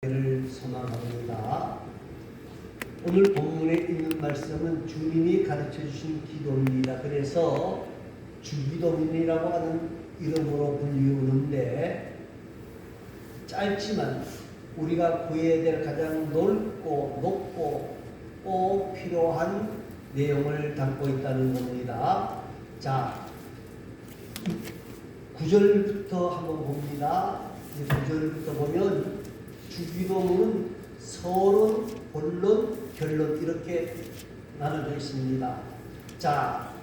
를 소망합니다. 오늘 본문에 있는 말씀은 주님이 가르쳐 주신 기도입니다. 그래서 주기도문이라고 하는 이름으로 불리우는데 짧지만 우리가 구해야 될 가장 넓고 높고 꼭 필요한 내용을 담고 있다는 겁니다. 자, 9절부터 한번 봅니다. 9절부터 보면 주기도문은 서론, 본론, 결론 이렇게 나눠져 있습니다. 자,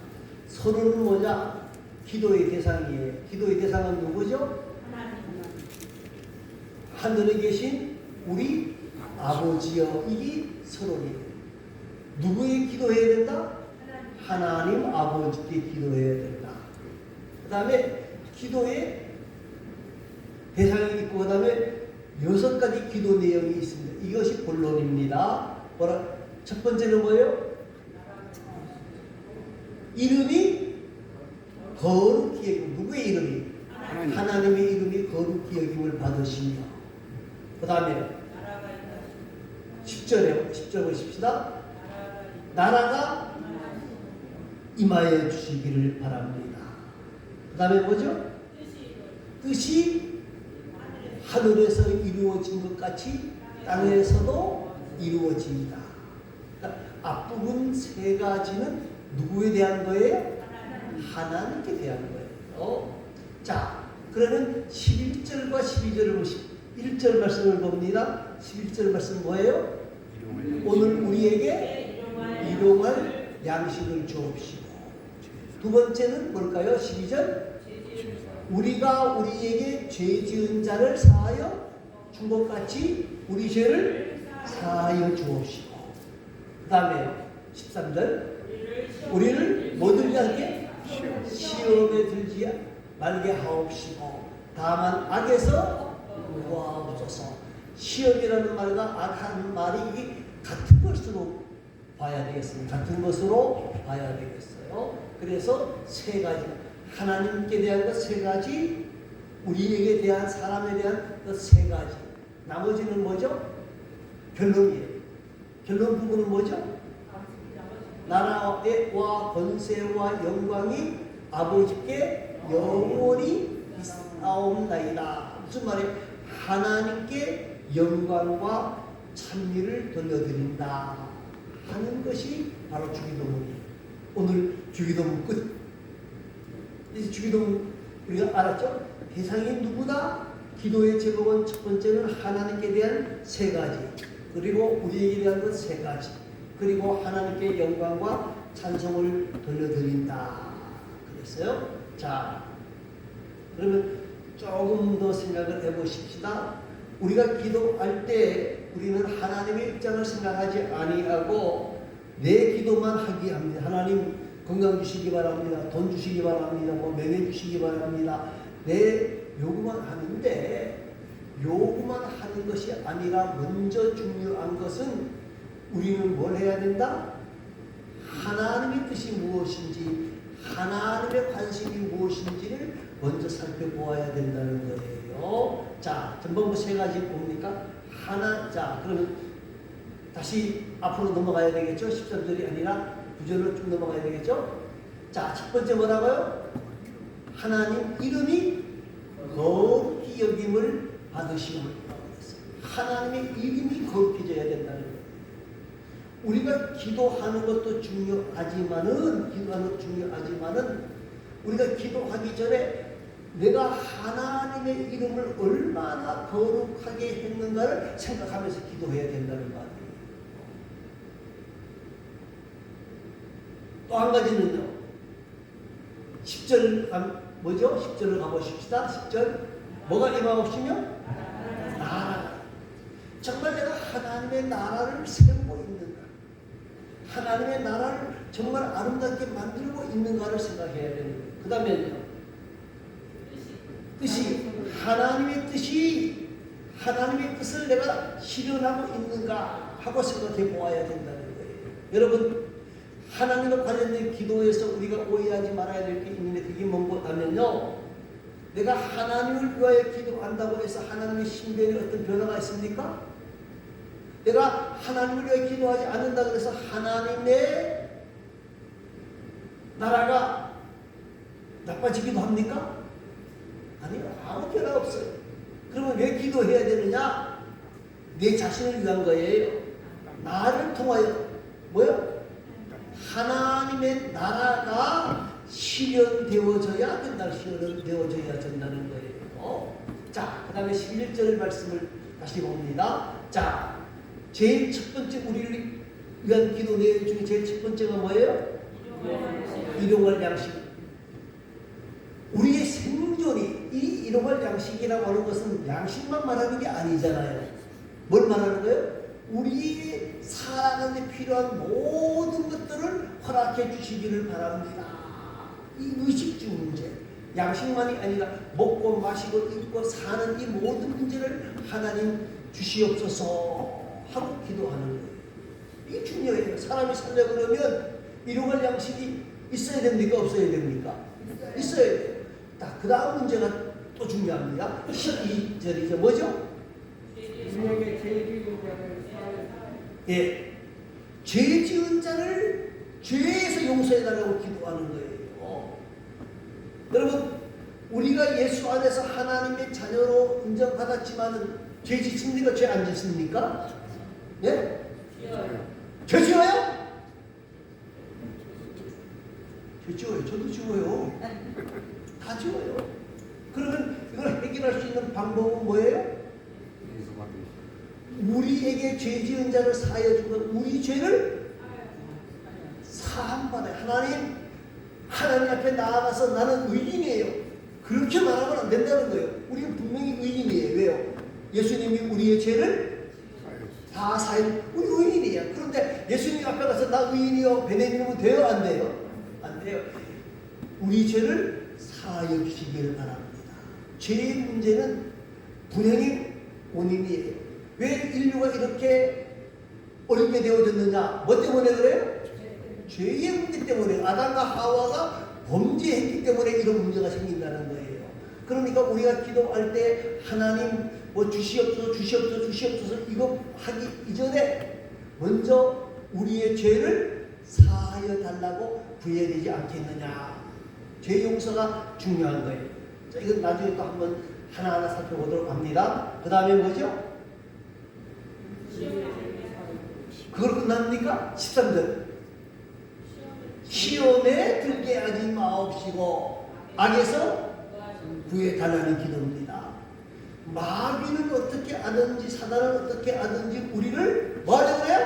서론은 뭐냐? 기도의 대상이에요. 기도의 대상은 누구죠? 하늘에 계신 우리 아버지여. 이게 서론이에요. 누구에 기도해야 된다? 하나님 아버지께 기도해야 된다. 그 다음에 기도의 대상이 있고 그 다음에 6가지 기도 내용이 있습니다. 이것이 본론입니다. 첫 번째는 뭐예요? 이름이 거룩히 여김. 누구의 이름이? 하나님의 이름이 거룩히 여김을 받으시며. 그 다음에 10절 보십시다. 나라가 임하여 주시기를 바랍니다. 그 다음에 뭐죠? 뜻이 하늘에서 이루어진 것 같이 땅에서도 이루어집니다. 그러니까 앞부분 3가지는 누구에 대한 거예요? 하나님께 대한 거예요. 자, 그러면 11절과 12절을 보시고 1절 말씀을 봅니다. 11절 말씀 뭐예요? 오늘 우리에게 일용할 양식을 주옵시고. 두 번째는 뭘까요? 12절 우리가 우리에게 죄 지은 자를 사하여 준 것 같이 우리 죄를 사하여 주옵시고. 그 다음에 13절 우리를 뭐 들지 않게 시험에 들지 말게 하옵시고 다만 악에서 구하옵소서. 시험이라는 말과 악한 말이 같은 것으로 봐야 되겠습니다. 같은 것으로 봐야 되겠어요. 그래서 3가지 하나님께 대한 것 3가지, 우리에게 대한 사람에 대한 것 3가지. 나머지는 뭐죠? 결론이에요. 결론 부분은 뭐죠? 나라와 권세와 영광이 아버지께 영원히 있사옵나이다. 무슨 말이에요? 하나님께 영광과 찬미를 돌려드린다 하는 것이 바로 주기도문이에요. 오늘 주기도문 끝. 이제 주기도문 우리가 알았죠? 대상이 누구다? 기도의 제목은 첫 번째는 하나님께 대한 3가지, 그리고 우리에게 대한 것 3가지, 그리고 하나님께 영광과 찬송을 돌려드린다 그랬어요. 자, 그러면 조금 더 생각을 해보십시다. 우리가 기도할 때 우리는 하나님의 입장을 생각하지 아니하고 내 기도만 하게 합니다. 하나님 건강 주시기 바랍니다. 돈 주시기 바랍니다. 명예 주시기 바랍니다. 내 요구만 하는데 요구만 하는 것이 아니라 먼저 중요한 것은 우리는 뭘 해야 된다? 하나님의 뜻이 무엇인지 하나님의 관심이 무엇인지를 먼저 살펴보아야 된다는 거예요. 자, 전반부 3가지 봅니까? 자, 그러면 다시 앞으로 넘어가야 되겠죠? 13절이 아니라 9절로 쭉 넘어가야 되겠죠? 자, 첫 번째 뭐라고요? 하나님 이름이 거룩히 여김을 받으시오라고 했어요. 하나님의 이름이 거룩해져야 된다는 거예요. 우리가 기도하는 것도 중요하지만은 우리가 기도하기 전에 내가 하나님의 이름을 얼마나 거룩하게 했는가를 생각하면서 기도해야 된다는 말이에요. 또 한 가지는요. 10절 뭐죠? 10절을 가보십시다. 10절 뭐가 임하옵시며? 나라. 정말 내가 하나님의 나라를 세우고 있는가? 하나님의 나라를 정말 아름답게 만들고 있는가를 생각해야 되는 거예요. 그 다음에요. 뜻이 하나님의 뜻을 내가 실현하고 있는가 하고 생각해 보아야 된다는 거예요. 여러분, 하나님과 관련된 기도에서 우리가 오해하지 말아야 될 게 있는데 그게 뭔가 하면요. 내가 하나님을 위하여 기도한다고 해서 하나님의 신변에 어떤 변화가 있습니까? 내가 하나님을 위하여 기도하지 않는다고 해서 하나님의 나라가 나빠지기도 합니까? 아니요. 아무 변화 없어요. 그러면 왜 기도해야 되느냐? 내 자신을 위한 거예요. 나를 통하여 뭐요? 하나님의 나라가 실현되어져야 된다. 실현되어져야 된다는 거예요. 자, 그 다음에 11절 말씀을 다시 봅니다. 자, 제일 첫 번째 우리를 위한 기도 내용 중에 제일 첫 번째가 뭐예요? 일용할 양식. 우리의 생존이 이 일용할 양식이라고 하는 것은 양식만 말하는 게 아니잖아요. 뭘 말하는 거예요? 우리의 살아가는 데 필요한 모든 것들을 허락해 주시기를 바랍니다. 이 의식주 문제, 양식만이 아니라 먹고 마시고 입고 사는 이 모든 문제를 하나님 주시옵소서 하고 기도하는 거예요. 이게 중요해요. 사람이 살려고 그러면 일용할 양식이 있어야 됩니까? 없어야 됩니까? 있어야 돼요. 그 다음 문제가 또 중요합니다. 12절이죠. 뭐죠? 우리에게 죄 지은 자를 예, 죄 지은 자를 죄에서 용서해달라고 기도하는 거예요. 여러분, 우리가 예수 안에서 하나님의 자녀로 인정받았지만은 죄 짓습니까? 죄 안 짓습니까? 예? 죄 지어요? 죄 지어요. 저도 지어요. 다 지어요. 그러면 이걸 해결할 수 있는 방법은 뭐예요? 우리에게 죄 지은 자를 사하여 주고 우리 죄를 사함받아요. 하나님 앞에 나아가서 나는 의인이에요. 그렇게 말하면 안 된다는 거예요. 우리는 분명히 의인이에요. 왜요? 예수님이 우리의 죄를 다 사해. 우리 의인이에요. 그런데 예수님 앞에 가서 나 의인이요 베네님은 돼요? 안 돼요? 안 돼요. 우리 죄를 사하여 주시기를 바랍니다. 죄의 문제는 분명히 원인이에요. 왜 인류가 이렇게 어렵게 되어졌느냐? 뭐 때문에 그래요? 죄의 문제 때문에. 아담과 하와가 범죄했기 때문에 이런 문제가 생긴다는 거예요. 그러니까 우리가 기도할 때 하나님 뭐 주시옵소서 이거 하기 이전에 먼저 우리의 죄를 사하여 달라고 구해야 되지 않겠느냐. 죄 용서가 중요한 거예요. 자, 이건 나중에 또 한번 하나하나 살펴보도록 합니다. 그 다음에 뭐죠? 그걸 끝납니까? 13절. 시험에 들게 하지 마옵시고 악에서 구해달라는 기도입니다. 마귀는 어떻게 하든지 사단은 어떻게 하든지 우리를 뭐하려고 해요?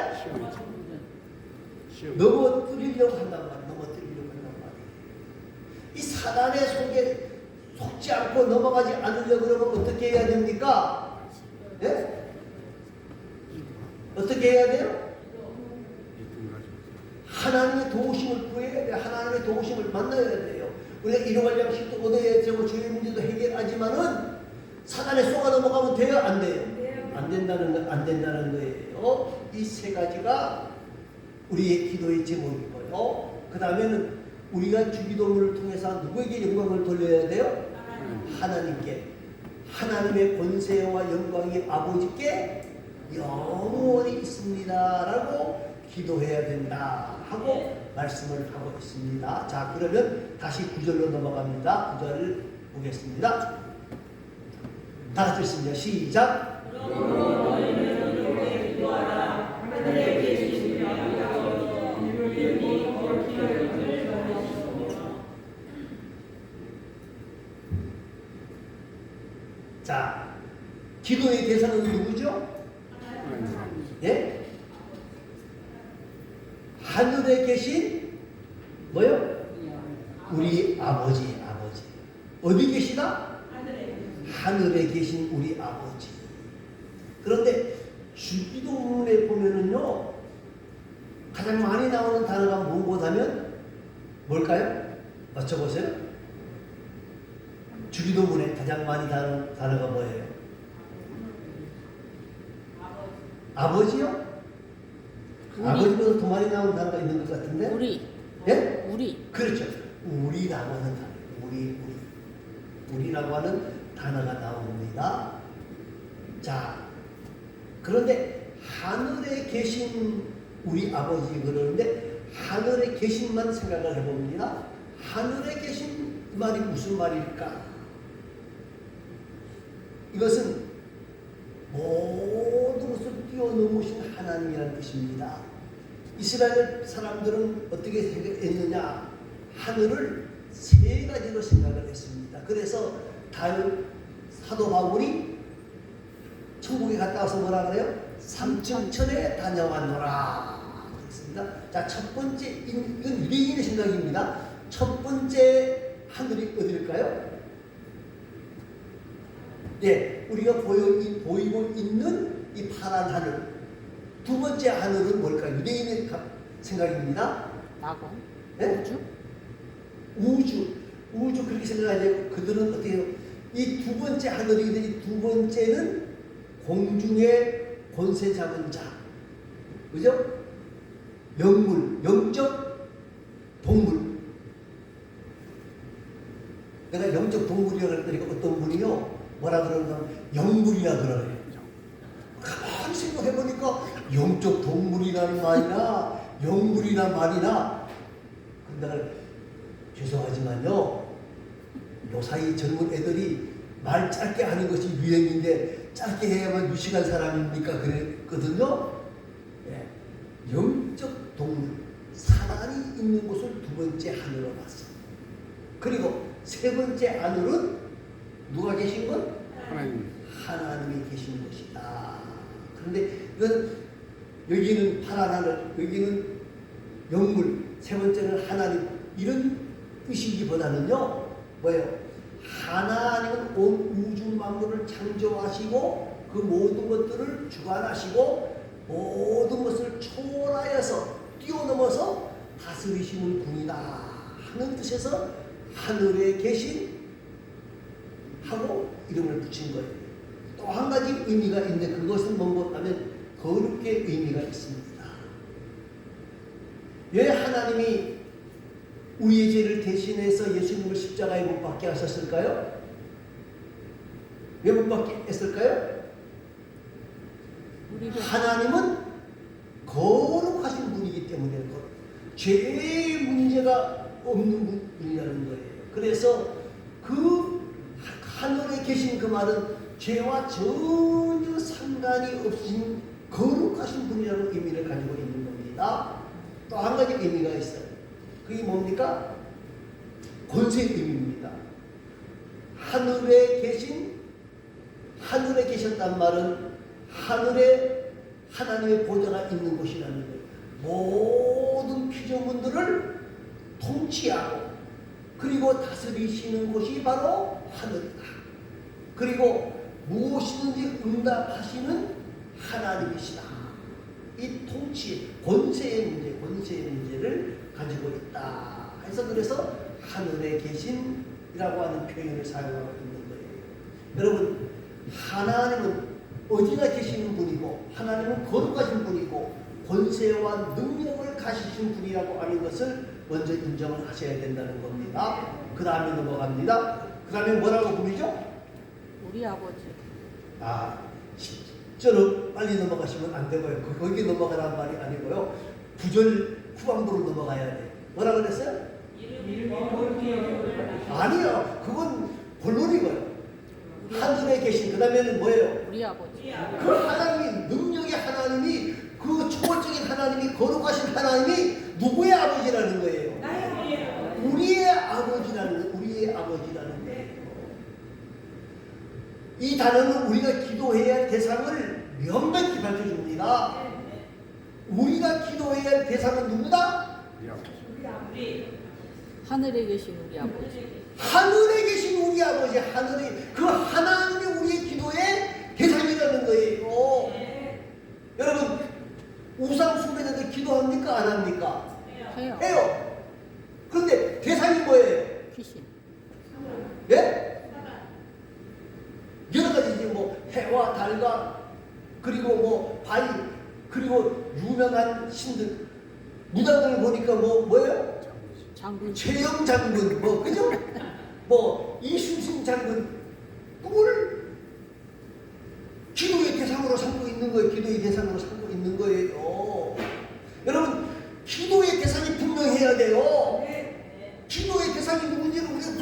넘어뜨리려고 한단 말이에요. 이 사단의 속에 속지 않고 넘어가지 않으려고 그러면 어떻게 해야 됩니까? 예? 어떻게 해야 돼요? 하나님의 도우심을 구해야 돼요. 하나님의 도우심을 만나야 돼요. 우리가 일용할 양식도 얻어야 되고 죄의 문제도 해결하지만은 사단에 쏘아 넘어가면 돼요? 안 돼요? 안 된다는 거예요. 이 세 가지가 우리의 기도의 제목이고요. 그 다음에는 우리가 주기도문을 통해서 누구에게 영광을 돌려야 돼요? 하나님께. 하나님의 권세와 영광이 아버지께 영원히 있습니다 라고 기도해야 된다 하고 말씀을 하고 있습니다. 자, 그러면 다시 9절로 넘어갑니다. 9절을 보겠습니다. 다 같이 읽습니다. 시작. 자, 기도의 대상은 누구죠? 예? 하늘에 계신 뭐요? 우리 아버지. 어디 계시다? 하늘에 계신 우리 아버지. 그런데 주기도문에 보면은요, 가장 많이 나오는 단어가 무엇하면 뭘까요? 맞춰보세요. 주기도문에 가장 많이 나오는 단어가 뭐예요? 아버지요? 아버지보다 더 많이 나오는 단어가 있는 것 같은데? 우리. 예? 우리. 그렇죠. 우리라고 하는 단어. 우리. 우리라고 하는 단어가 나옵니다. 자, 그런데 하늘에 계신 우리 아버지 그러는데 하늘에 계신만 생각을 해봅니다. 하늘에 계신 말이 무슨 말일까? 이것은 모든 것을 뛰어넘으신 하나님이라는 뜻입니다. 이스라엘 사람들은 어떻게 생각했느냐? 하늘을 세 가지로 생각을 했습니다. 그래서 사도 바울이 천국에 갔다 와서 뭐라 그래요? 삼층천에 다녀왔노라 그랬습니다. 자, 첫 번째, 이건 유대인의 생각입니다. 첫 번째 하늘이 어디일까요? 예, 우리가 보이고 있는 이 파란 하늘. 두 번째 하늘은 뭘까요? 유대인의 생각입니다. 낙원? 네? 우주 그렇게 생각하죠. 그들은 어떻게 해요? 이 두 번째 하늘이 이 두 번째는 공중의 권세 잡은 자. 그죠? 영물, 영적 동물. 내가 영적 동물이라고 했더니 어떤 분이요? 뭐라 그러나 영물이라 그러네요. 가만히 생각해보니까 영적 동물이라는 말이나 영물이라는 말이나 근데 내가 죄송하지만요. 요사이 젊은 애들이 말 짧게 하는 것이 유행인데 짧게 해야만 유식한 사람입니까? 그랬거든요. 예. 영적 동물, 사람이 있는 곳을 두 번째 하늘로 봤어. 그리고 세 번째 하늘은 누가 계신 것? 하나님이 계신 것이다. 그런데 이건 여기는 파란 하늘, 여기는 영물, 세 번째는 하나님 이런 뜻이기보다는요 뭐예요? 하나님은 온 우주 만물을 창조하시고 그 모든 것들을 주관하시고 모든 것을 초월하여서 뛰어넘어서 다스리시는 분이다 하는 뜻에서 하늘에 계신 하고 이름을 붙인 거예요. 또 한 가지 의미가 있는데 그것은 뭐냐면 거룩의 의미가 있습니다. 왜 하나님이 우리의 죄를 대신해서 예수님을 십자가에 못 박게 하셨을까요? 왜 못 박게 했을까요? 하나님은 거룩하신 분이기 때문에 죄의 문제가 없는 분이라는 거예요. 그래서 그 하늘에 계신 그 말은 죄와 전혀 상관이 없인 거룩하신 분이라는 의미를 가지고 있는 겁니다. 또 한 가지 의미가 있어요. 그게 뭡니까? 권세의 의미입니다. 하늘에 계셨단 말은 하늘에 하나님의 보좌가 있는 곳이라는 거예요. 모든 피조물들을 통치하고 그리고 다스리시는 곳이 바로 하늘이다. 그리고 무엇이든지 응답하시는 하나님이시다. 이 통치, 권세의 문제를 가지고 있다. 그래서 하늘에 계신이라고 하는 표현을 사용하고 있는 거예요. 여러분, 하나님은 어디나 계시는 분이고 하나님은 거룩하신 분이고 권세와 능력을 가지신 분이라고 하는 것을 먼저 인정을 하셔야 된다는 겁니다. 그 다음에 넘어갑니다. 그 다음에 뭐라고 부르죠? 우리 아버지. 10절은 빨리 넘어가시면 안 되고요. 거기 넘어가라는 말이 아니고요. 9절 후반부로 넘어가야 돼. 뭐라 그랬어요? 아니요. 그건 본론이고요. 하늘에 계신 그 다음에는 뭐예요? 우리 아버지. 그 하나님이 능력의 하나님이 그 초월적인 하나님이 거룩하신 하나님이 누구의 아버지라는 거예요? 우리의 아버지라는 거예요. 이 단어는 우리가 기도해야 할 대상을 명백히 밝혀줍니다. 우리가 기도해야 할 대상은 누구다? 하늘에 계신 우리 아버지. 하늘에 계신 우리 아버지, 그 하나님이 우리의 기도의 대상이라는 거예요. 여러분, 우상 숭배자들 기도합니까? 안 합니까? 해요. 그런데 대상이 뭐예요? 귀신. 예? 여러 가지지 뭐 해와 달과 그리고 뭐 바위 그리고 유명한 신들 무당들 보니까 뭐예요? 장군. 최영 장군 뭐 그죠? 뭐 이순신 작은 꿈을 기도의 대상으로 삼고 있는 거예요. 기도의 대상으로 삼고 있는 거예요. 여러분, 기도의 대상이 분명해야 돼요. 기도의 대상이 누군지를 우리가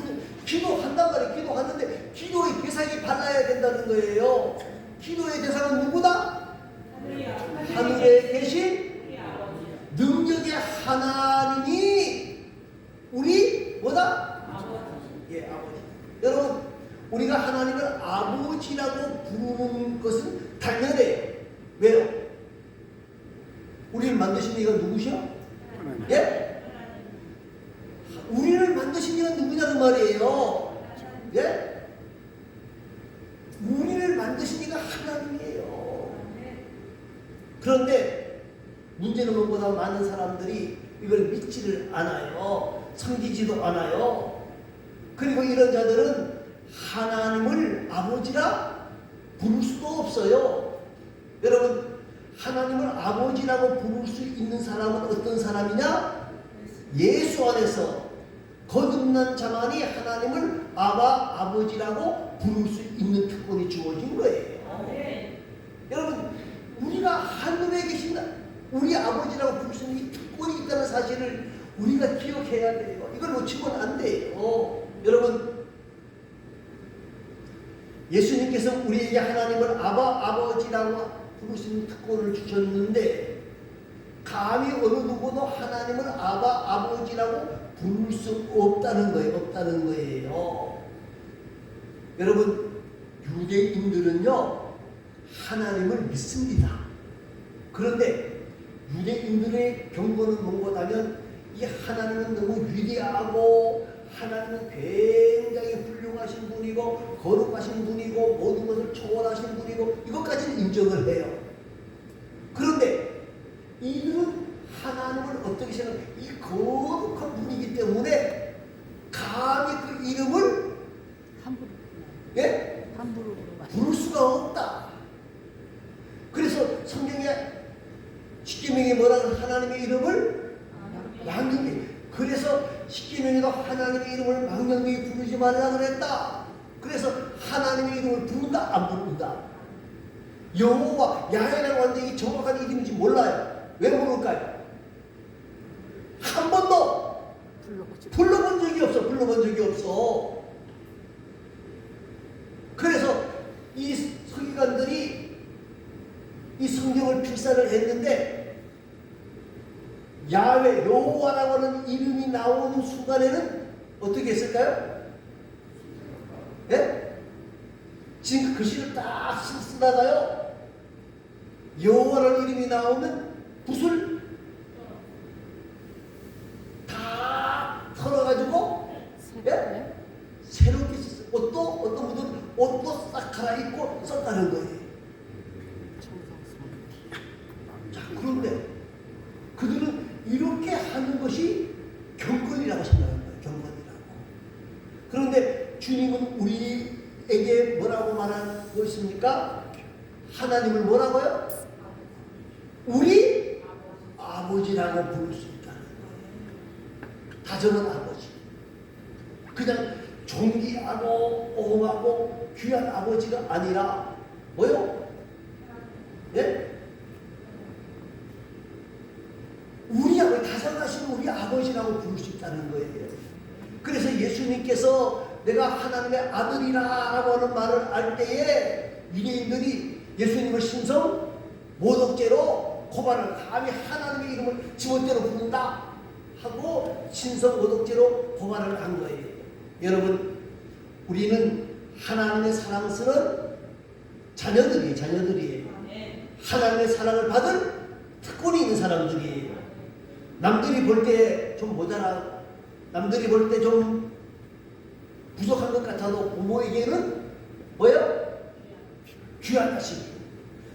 기도한단 말이에요. 기도하는데 기도의 대상이 발라야 된다는 거예요. 기도의 대상은 누구다? 하늘에 계신 능력의 하나님이 우리 뭐다? 예, 아버지. 여러분, 우리가 하나님을 아버지라고 부르는 것은 당연해요. 왜요? 우리를 만드신 이가 누구셔? 예? 우리를 만드신 이가 누구냐는 말이에요. 예? 우리를 만드신 이가 하나님이에요. 그런데 문제는 무엇보다 많은 사람들이 이걸 믿지를 않아요. 섬기지도 않아요. 그리고 이런 자들은 하나님을 아버지라 부를 수도 없어요. 여러분, 하나님을 아버지라고 부를 수 있는 사람은 어떤 사람이냐? 예수 안에서 거듭난 자만이 하나님을 아버지라고 부를 수 있는 특권이 주어진 거예요. 여러분, 우리가 하늘에 계신다, 우리 아버지라고 부를 수 있는 이 특권이 있다는 사실을 우리가 기억해야 돼요. 이걸 놓치면 안 돼요. 여러분, 예수님께서 우리에게 하나님을 아버지라고 부를 수 있는 특권을 주셨는데 감히 어느 누구도 하나님을 아버지라고 부를 수 없다는 거예요. 여러분, 유대인들은요 하나님을 믿습니다. 그런데 유대인들의 경고는 뭐냐면 이 하나님은 너무 위대하고 하나님은 굉장히 훌륭하신 분이고 거룩하신 분이고 모든 것을 초월하신 분이고 이것까지는 인정을 해요. 그런데 이들은 하나님을 어떻게 생각해요? 이 거룩한 분이기 때문에 감히 그 이름을 함부로 예? 함부로 부를 수가 없다. 그래서 성경에 십계명에 뭐라 그래? 하나님의 이름을 망령되이. 그래서 십계명에도 하나님의 이름을 망령되이 부르지 말라 그랬다. 그래서 하나님의 이름을 부른다, 안 부른다? 여호와 야훼라고 하는데 이 정확한 이름인지 몰라요. 왜 모를까요? 한 번도 불러본 적이 없어. 그래서 이 서기관들이 이 성경을 필사를 했는데 야훼, 여호와라고 하는 이름이 나오는 순간에는 어떻게 했을까요? 예? 지금 그 글씨를 딱 쓰다가요 여호와라는 이름이 나오면 붓을 다 털어가지고 예? 새롭게 썼어요. 어떤 분들은 옷도 싹 갈아입고 썼다는 거예요. 자, 그런데 그들은 이렇게 하는 것이 경건이라고 생각하는 거예요. 경건이라고. 그런데 주님은 우리에게 뭐라고 말하고 있습니까? 하나님을 뭐라고요? 우리 아버지라고 부를 수 있다는 거예요. 다정한 아버지. 그냥 존귀하고 옹하고 귀한 아버지가 아니라 뭐요? 예? 우리 아버지, 다정하신 우리 아버지라고 부를 수 있다는 거예요. 그래서 예수님께서 내가 하나님의 아들이라고 하는 말을 할 때에 유대인들이 예수님을 신성 모독죄로 고발을, 감히 하나님의 이름을 지멋대로 부른다 하고 신성 모독죄로 고발을 한 거예요. 여러분, 우리는 하나님의 사랑스러운 자녀들이에요. 하나님의 사랑을 받은 특권이 있는 사람들이에요. 남들이 볼 때 좀 모자라, 남들이 볼 때 좀 부족한 것 같아도 부모에게는 뭐예요? 귀한 자식이에요.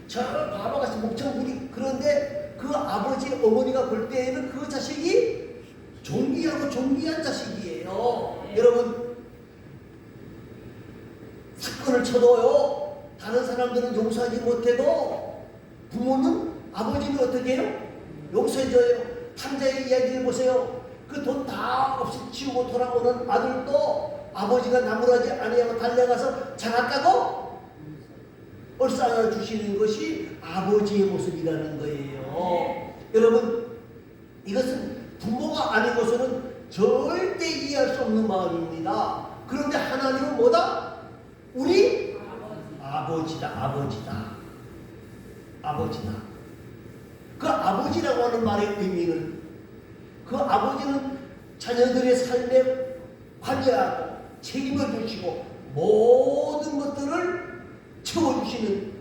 저 바보같이 목청부리. 그런데 그 아버지, 어머니가 볼 때에는 그 자식이 존귀하고 존귀한 자식이에요. 여러분, 사건을 쳐도요, 다른 사람들은 용서하지 못해도 부모는, 아버지는 어떻게 해요? 용서해줘요. 탕자의 이야기를 보세요. 그 돈 다 없이 치우고 돌아오는 아들도 아버지가 나무라지 아니하고 달려가서 장악하고 얼싸안아 주시는 것이 아버지의 모습이라는 거예요. 여러분, 이것은 부모가 아니고서는 절대 이해할 수 없는 마음입니다. 그런데 하나님은 뭐다? 우리 아버지다. 아버지다. 그 아버지라고 하는 말의 의미는, 그 아버지는 자녀들의 삶에 관여하고 책임을 주시고 모든 것들을 채워주시는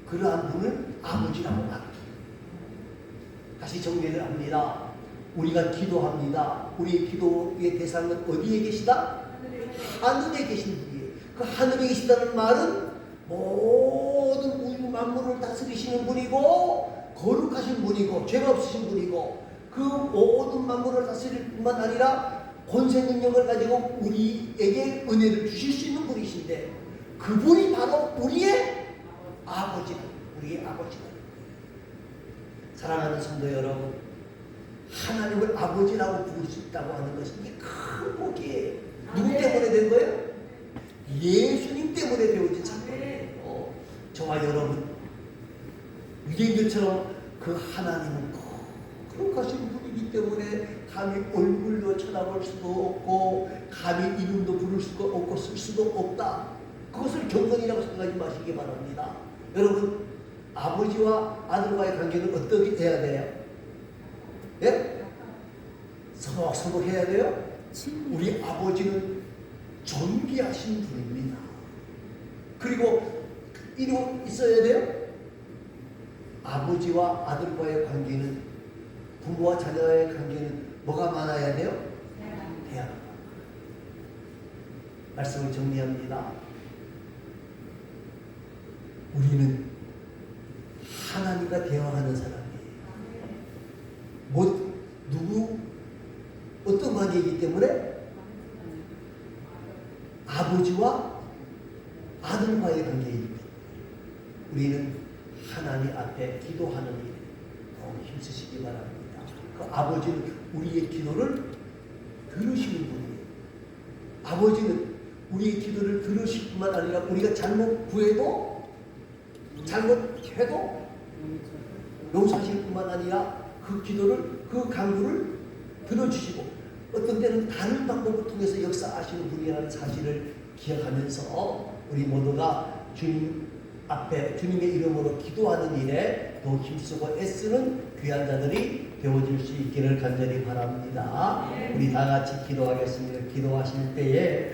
그러한 분을 아버지라고 말합니다. 다시 정리를 합니다. 우리가 기도합니다. 우리의 기도의 대상은 어디에 계시다? 하늘에 계신 분이에요. 그 하늘에 계시다는 말은 모든 우주 만물을 다스리시는 분이고 거룩하신 분이고 죄가 없으신 분이고 그 모든 만물을 다스릴 뿐만 아니라 권세 능력을 가지고 우리에게 은혜를 주실 수 있는 분이신데 그분이 바로 우리의 아버지다. 우리의 아버지다. 사랑하는 성도 여러분, 하나님을 아버지라고 부를 수 있다고 하는 것이 이게 큰 복이에요. 누구 때문에 된 거예요? 예수님 때문에 되어진 사건이에요. 저와 여러분, 유대인들처럼 그 하나님은 거룩하신 분이기 때문에 감히 얼굴도 쳐다볼 수도 없고 감히 이름도 부를 수도 없고 쓸 수도 없다. 그것을 경건이라고 생각하지 마시기 바랍니다. 여러분, 아버지와 아들과의 관계는 어떻게 해야 돼요? 예? 서먹서먹해야 돼요? 우리 아버지는 존귀하신 분입니다. 그리고 이루 있어야 돼요? 아버지와 아들과의 관계는, 부모와 자녀의 관계는 뭐가 많아야 돼요? 대화가. 말씀을 정리합니다. 우리는 하나님과 대화하는 사람이에요. 누구 어떤 관계이기 때문에? 아버지와 아들과의 관계이기 때문에 우리는 하나님 앞에 기도하는 일에 너무 힘쓰시기 바랍니다. 그 아버지는 우리의 기도를 들으시는 분이에요. 아버지는 우리의 기도를 들으실 뿐만 아니라 우리가 잘못 구해도 잘못해도 용서하실 뿐만 아니라 그 기도를, 그 간구를 들어주시고 어떤 때는 다른 방법을 통해서 역사하시는 분이라는 사실을 기억하면서 우리 모두가 주님 앞에 주님의 이름으로 기도하는 일에 더 힘쓰고 애쓰는 귀한 자들이 되어질 수 있기를 간절히 바랍니다. 우리 다 같이 기도하겠습니다. 기도하실 때에